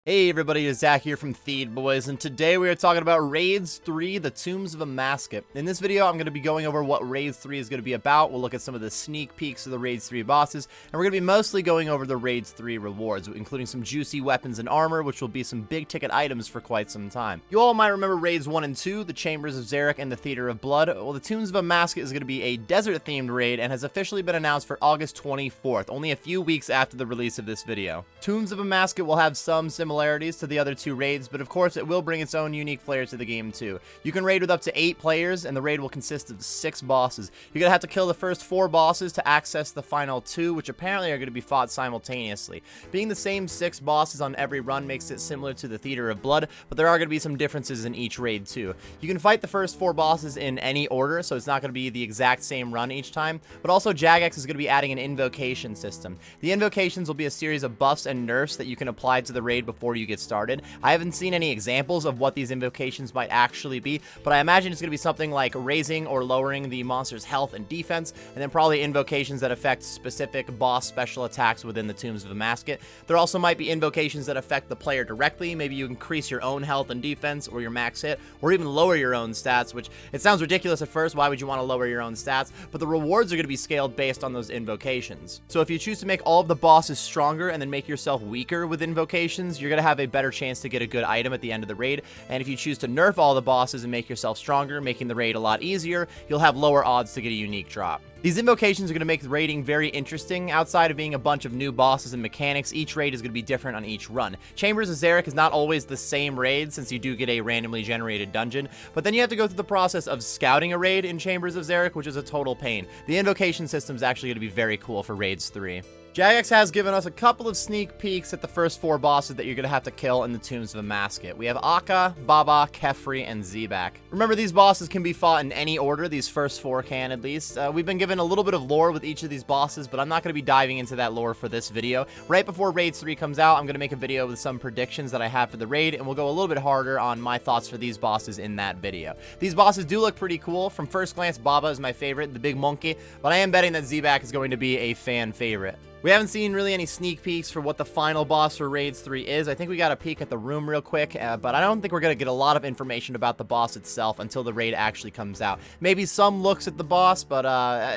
Hey everybody, it's Zach here from Theed Boys, and today we are talking about Raids 3, the Tombs of Amascut. In this video, I'm going to be going over what Raids 3 is going to be about. We'll look at some of the sneak peeks of the Raids 3 bosses, and we're going to be mostly going over the Raids 3 rewards, including some juicy weapons and armor, which will be some big ticket items for quite some time. You all might remember Raids 1 and 2, the Chambers of Xeric and the Theater of Blood. Well, the Tombs of Amascut is going to be a desert-themed raid and has officially been announced for August 24th, only a few weeks after the release of this video. Tombs of Amascut will have some similarities to the other two raids, but of course it will bring its own unique flair to the game too. You can raid with up to 8 players, and the raid will consist of 6 bosses. You're gonna have to kill the first 4 bosses to access the final 2, which apparently are going to be fought simultaneously. Being the same 6 bosses on every run makes it similar to the Theater of Blood, but there are going to be some differences in each raid too. You can fight the first 4 bosses in any order, so it's not going to be the exact same run each time, but also Jagex is going to be adding an invocation system. The invocations will be a series of buffs and nerfs that you can apply to the raid before you get started. I haven't seen any examples of what these invocations might actually be, but I imagine it's going to be something like raising or lowering the monster's health and defense, and then probably invocations that affect specific boss special attacks within the Tombs of Amascut. There also might be invocations that affect the player directly. Maybe you increase your own health and defense or your max hit, or even lower your own stats, which it sounds ridiculous at first. Why would you want to lower your own stats? But the rewards are going to be scaled based on those invocations. So if you choose to make all of the bosses stronger and then make yourself weaker with invocations, you're going to have a better chance to get a good item at the end of the raid. And if you choose to nerf all the bosses and make yourself stronger, making the raid a lot easier, you'll have lower odds to get a unique drop. These invocations are going to make the raiding very interesting. Outside of being a bunch of new bosses and mechanics, each raid is going to be different on each run. Chambers of Xeric is not always the same raid, since you do get a randomly generated dungeon, but then you have to go through the process of scouting a raid in Chambers of Xeric, which is a total pain. The invocation system is actually going to be very cool for Raids 3. Jagex has given us a couple of sneak peeks at the first 4 bosses that you're going to have to kill in the Tombs of Amascut. We have Akka, Baba, Kefri, and Zebak. Remember, these bosses can be fought in any order. These first 4 can, at least. We've been given a little bit of lore with each of these bosses, but I'm not going to be diving into that lore for this video. Right before Raids 3 comes out, I'm going to make a video with some predictions that I have for the raid, and we'll go a little bit harder on my thoughts for these bosses in that video. These bosses do look pretty cool. From first glance, Baba is my favorite, the big monkey, but I am betting that Zebak is going to be a fan favorite. We haven't seen really any sneak peeks for what the final boss for Raids 3 is. I think we got a peek at the room real quick, but I don't think we're going to get a lot of information about the boss itself until the raid actually comes out. Maybe some looks at the boss, but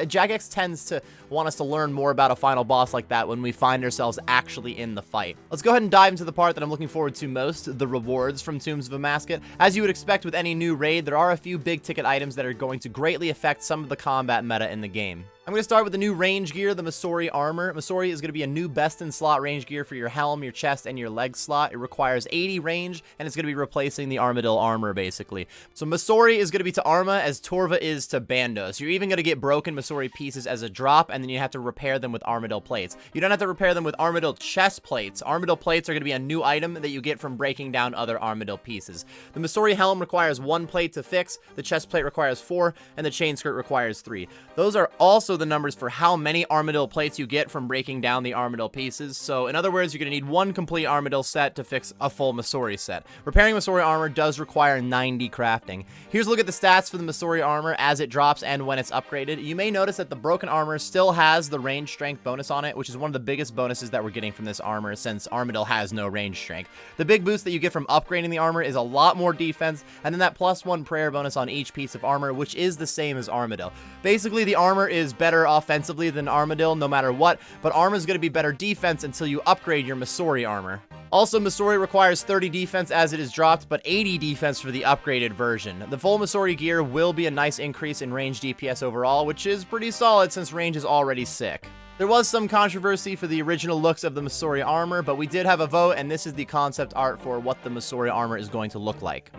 Jagex tends to want us to learn more about a final boss like that when we find ourselves actually in the fight. Let's go ahead and dive into the part that I'm looking forward to most, the rewards from Tombs of Amascut. As you would expect with any new raid, there are a few big ticket items that are going to greatly affect some of the combat meta in the game. I'm going to start with the new range gear, the Masori Armour. Masori is going to be a new best-in-slot range gear for your helm, your chest, and your leg slot. It requires 80 range, and it's going to be replacing the Armadil armor, basically. So Masori is going to be to Arma as Torva is to Bandos. You're even going to get broken Masori pieces as a drop, and then you have to repair them with Armadil plates. You don't have to repair them with Armadil chest plates. Armadil plates are going to be a new item that you get from breaking down other Armadil pieces. The Masori helm requires 1 plate to fix, the chest plate requires 4, and the chain skirt requires 3. Those are also the numbers for how many Armadil plates you get from breaking down the Armadil pieces. So in other words, you're going to need 1 complete Armadil set to fix a full Masori set. Repairing Masori armor does require 90 crafting. Here's a look at the stats for the Masori armor as it drops and when it's upgraded. You may notice that the broken armor still has the range strength bonus on it, which is one of the biggest bonuses that we're getting from this armor since Armadil has no range strength. The big boost that you get from upgrading the armor is a lot more defense, and then that +1 prayer bonus on each piece of armor, which is the same as Armadil. Basically, the armor is better offensively than Armadil no matter what, but armor is going to be better defense until you upgrade your Masori armor. Also, Masori requires 30 defense as it is dropped, but 80 defense for the upgraded version. The full Masori gear will be a nice increase in range DPS overall, which is pretty solid since range is already sick. There was some controversy for the original looks of the Masori armor, but we did have a vote, and this is the concept art for what the Masori armor is going to look like.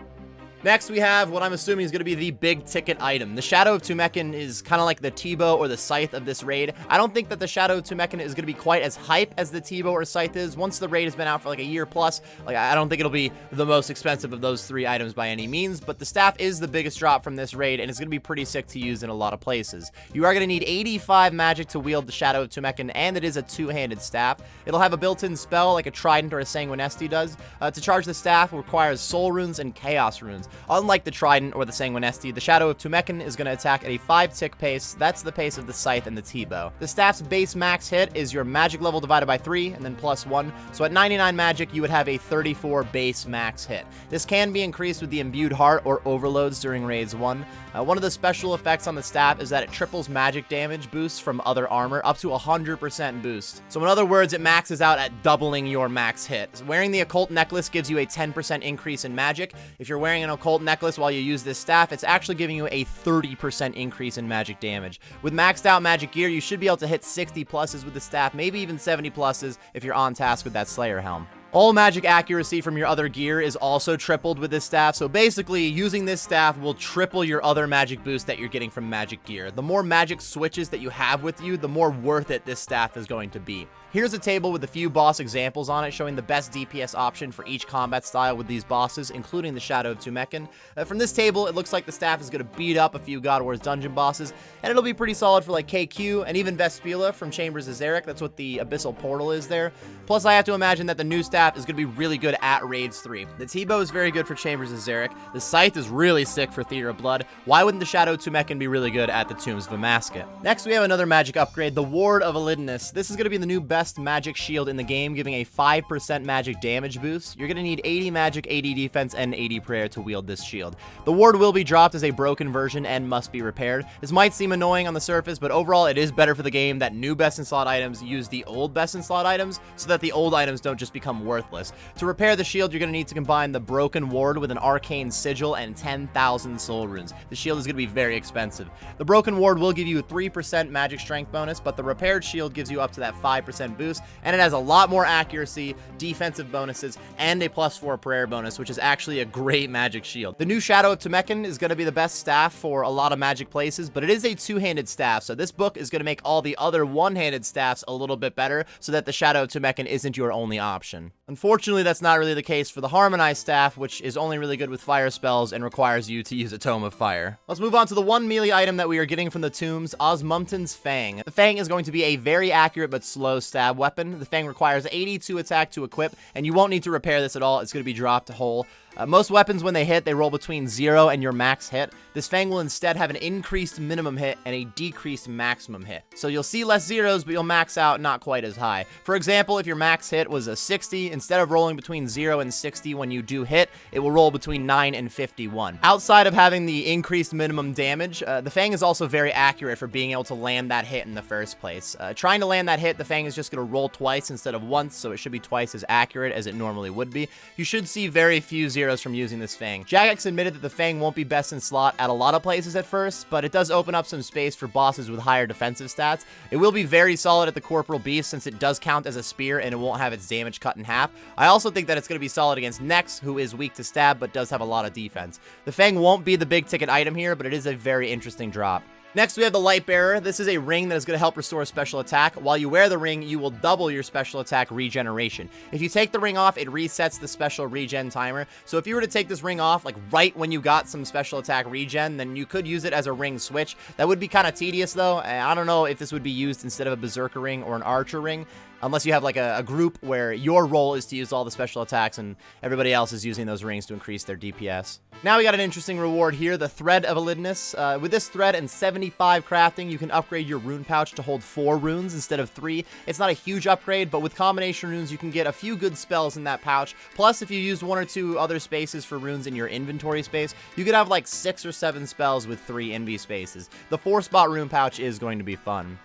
Next, we have what I'm assuming is going to be the big ticket item. The Shadow of Tumeken is kind of like the T-bow or the scythe of this raid. I don't think that the Shadow of Tumeken is going to be quite as hype as the T-bow or scythe is. Once the raid has been out for like a year plus, I don't think it'll be the most expensive of those 3 items by any means, but the staff is the biggest drop from this raid, and it's going to be pretty sick to use in a lot of places. You are going to need 85 magic to wield the Shadow of Tumeken, and it is a 2-handed staff. It'll have a built-in spell like a Trident or a Sanguinesti does. To charge the staff requires Soul Runes and Chaos Runes. Unlike the Trident or the Sanguinesti, the Shadow of Tumeken is going to attack at a 5-tick pace. That's the pace of the Scythe and the T-Bow. The staff's base max hit is your magic level divided by 3 and then +1. So at 99 magic, you would have a 34 base max hit. This can be increased with the Imbued Heart or Overloads during Raids 1. One of the special effects on the staff is that it triples magic damage boosts from other armor, up to 100% boost. So in other words, it maxes out at doubling your max hit. Wearing the Occult Necklace gives you a 10% increase in magic. If you're wearing an Occult Necklace while you use this staff, it's actually giving you a 30% increase in magic damage. With maxed out magic gear, you should be able to hit 60 pluses with the staff, maybe even 70 pluses if you're on task with that Slayer helm. All magic accuracy from your other gear is also tripled with this staff, so basically using this staff will triple your other magic boost that you're getting from magic gear. The more magic switches that you have with you, the more worth it this staff is going to be. Here's a table with a few boss examples on it, showing the best DPS option for each combat style with these bosses, including the Shadow of Tumeken. From this table, it looks like the staff is going to beat up a few God Wars dungeon bosses, and it'll be pretty solid for like KQ and even Vespula from Chambers of Xeric. That's what the Abyssal Portal is there. Plus, I have to imagine that the new staff is going to be really good at Raids 3. The T-Bow is very good for Chambers of Xeric. The Scythe is really sick for Theater of Blood. Why wouldn't the Shadow of Tumeken be really good at the Tombs of Amascut? Next, we have another magic upgrade, the Ward of Ailness. This is going to be the new best magic shield in the game, giving a 5% magic damage boost. You're going to need 80 magic, 80 defense, and 80 prayer to wield this shield. The ward will be dropped as a broken version and must be repaired. This might seem annoying on the surface, but overall it is better for the game that new best in slot items use the old best in slot items so that the old items don't just become worthless. To repair the shield, you're going to need to combine the broken ward with an arcane sigil and 10,000 soul runes. The shield is going to be very expensive. The broken ward will give you a 3% magic strength bonus, but the repaired shield gives you up to that 5% boost, and it has a lot more accuracy, defensive bonuses, and a +4 prayer bonus, which is actually a great magic shield. The new Shadow of Tumeken is going to be the best staff for a lot of magic places, but it is a two-handed staff, so this book is going to make all the other one-handed staffs a little bit better so that the Shadow of Tumeken isn't your only option. Unfortunately, that's not really the case for the Harmonized staff, which is only really good with fire spells and requires you to use a Tome of Fire. Let's move on to the one melee item that we are getting from the tombs, Osmumten's Fang. The Fang is going to be a very accurate but slow stab weapon. The Fang requires 82 attack to equip, and you won't need to repair this at all. It's going to be dropped whole. Most weapons, when they hit, they roll between 0 and your max hit. This Fang will instead have an increased minimum hit and a decreased maximum hit. So you'll see less zeros, but you'll max out not quite as high. For example, if your max hit was a 60, instead of rolling between 0 and 60 when you do hit, it will roll between 9 and 51. Outside of having the increased minimum damage, the Fang is also very accurate for being able to land that hit in the first place. Trying to land that hit, the Fang is just going to roll twice instead of once, so it should be twice as accurate as it normally would be. You should see very few zeros from using this Fang. Jagex admitted that the Fang won't be best in slot at a lot of places at first, but it does open up some space for bosses with higher defensive stats. It will be very solid at the Corporal Beast since it does count as a spear and it won't have its damage cut in half. I also think that it's going to be solid against Nex, who is weak to stab but does have a lot of defense. The Fang won't be the big ticket item here, but it is a very interesting drop. Next, we have the Lightbearer. This is a ring that is going to help restore special attack. While you wear the ring, you will double your special attack regeneration. If you take the ring off, it resets the special regen timer. So if you were to take this ring off, like right when you got some special attack regen, then you could use it as a ring switch. That would be kind of tedious, though. I don't know if this would be used instead of a Berserker ring or an Archer ring, unless you have like a group where your role is to use all the special attacks and everybody else is using those rings to increase their DPS. Now we got an interesting reward here, the Thread of Ailness. With this thread and 75 crafting, you can upgrade your rune pouch to hold 4 runes instead of 3. It's not a huge upgrade, but with combination runes, you can get a few good spells in that pouch. Plus, if you use 1 or 2 other spaces for runes in your inventory space, you could have like 6 or 7 spells with 3 NV spaces. The 4-spot rune pouch is going to be fun.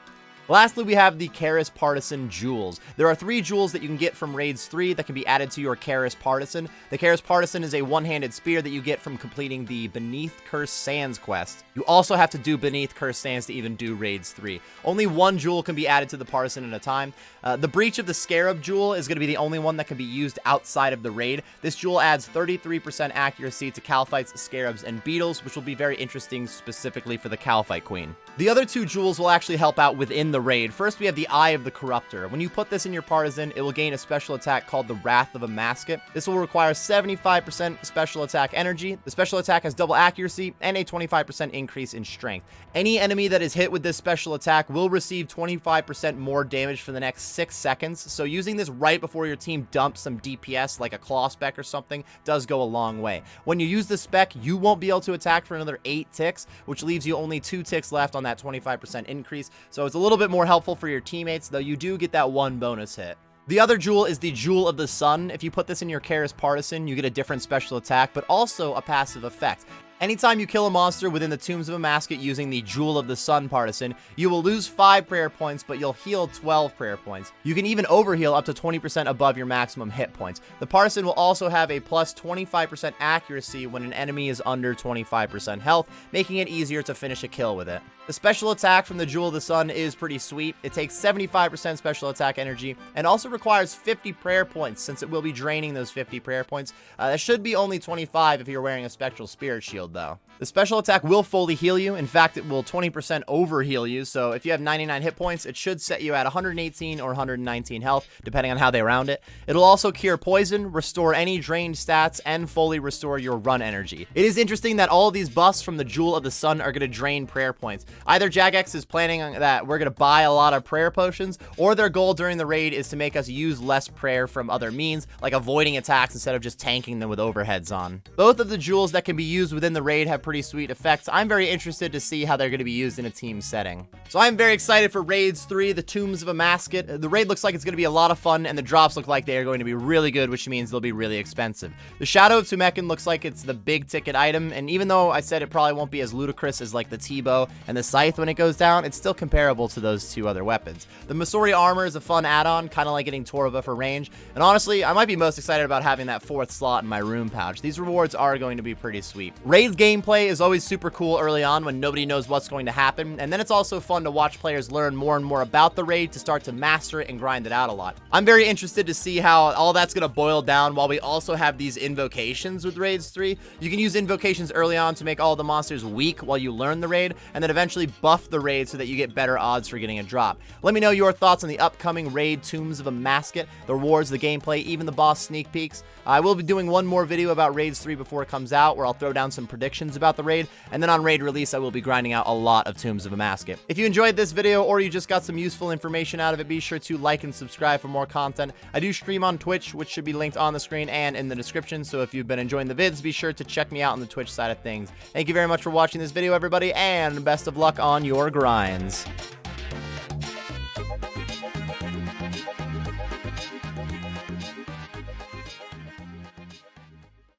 Lastly, we have the Karis Partisan Jewels. There are 3 jewels that you can get from Raids 3 that can be added to your Karis Partisan. The Karis Partisan is a one-handed spear that you get from completing the Beneath Cursed Sands quest. You also have to do Beneath Cursed Sands to even do Raids 3. Only 1 jewel can be added to the Partisan at a time. The Breach of the Scarab jewel is going to be the only one that can be used outside of the raid. This jewel adds 33% accuracy to Calphites, Scarabs, and Beetles, which will be very interesting specifically for the Calphite Queen. The other 2 jewels will actually help out within the raid. First, we have the Eye of the Corruptor. When you put this in your partisan, it will gain a special attack called the Wrath of Amascut. This will require 75% special attack energy. The special attack has double accuracy and a 25% increase in strength. Any enemy that is hit with this special attack will receive 25% more damage for the next 6 seconds. So using this right before your team dumps some DPS like a claw spec or something does go a long way. When you use the spec, you won't be able to attack for another 8 ticks, which leaves you only 2 ticks left on that 25% increase. So it's a little bit more helpful for your teammates, though you do get that 1 bonus hit. The other jewel is the Jewel of the Sun. If you put this in your Karis partisan, you get a different special attack, but also a passive effect. Anytime you kill a monster within the Tombs of Amascut using the Jewel of the Sun partisan, you will lose 5 prayer points, but you'll heal 12 prayer points. You can even overheal up to 20% above your maximum hit points. The partisan will also have a plus 25% accuracy when an enemy is under 25% health, making it easier to finish a kill with it. The special attack from the Jewel of the Sun is pretty sweet. It takes 75% special attack energy and also requires 50 prayer points since it will be draining those 50 prayer points. That should be only 25 if you're wearing a Spectral Spirit Shield though. The special attack will fully heal you. In fact, it will 20% over heal you. So if you have 99 hit points, it should set you at 118 or 119 health, depending on how they round it. It'll also cure poison, restore any drained stats, and fully restore your run energy. It is interesting that all of these buffs from the Jewel of the Sun are going to drain prayer points. Either Jagex is planning that we're going to buy a lot of prayer potions, or their goal during the raid is to make us use less prayer from other means, like avoiding attacks instead of just tanking them with overheads on. Both of the jewels that can be used within the raid have pretty sweet effects. I'm very interested to see how they're going to be used in a team setting. So I'm very excited for Raids 3, the Tombs of Amascut. The raid looks like it's going to be a lot of fun, and the drops look like they are going to be really good, which means they'll be really expensive. The Shadow of Tumeken looks like it's the big ticket item, and even though I said it probably won't be as ludicrous as like the T-bow and the Scythe when it goes down, it's still comparable to those 2 other weapons. The Masori Armour is a fun add-on, kind of like getting Torva for range, and honestly, I might be most excited about having that 4th slot in my room pouch. These rewards are going to be pretty sweet. Raids gameplay is always super cool early on when nobody knows what's going to happen, and then it's also fun to watch players learn more and more about the raid to start to master it and grind it out a lot. I'm very interested to see how all that's going to boil down while we also have these invocations with Raids 3. You can use invocations early on to make all the monsters weak while you learn the raid, and then eventually buff the raid so that you get better odds for getting a drop. Let me know your thoughts on the upcoming raid Tombs of Amascut, the rewards, the gameplay, even the boss sneak peeks. I will be doing one more video about Raids 3 before it comes out, where I'll throw down some predictions about the raid, and then on raid release I will be grinding out a lot of Tombs of Amascut. If you enjoyed this video or you just got some useful information out of it, be sure to like and subscribe for more content. I do stream on Twitch, which should be linked on the screen and in the description, so if you've been enjoying the vids, be sure to check me out on the Twitch side of things. Thank you very much for watching this video, everybody, and best of luck on your grinds.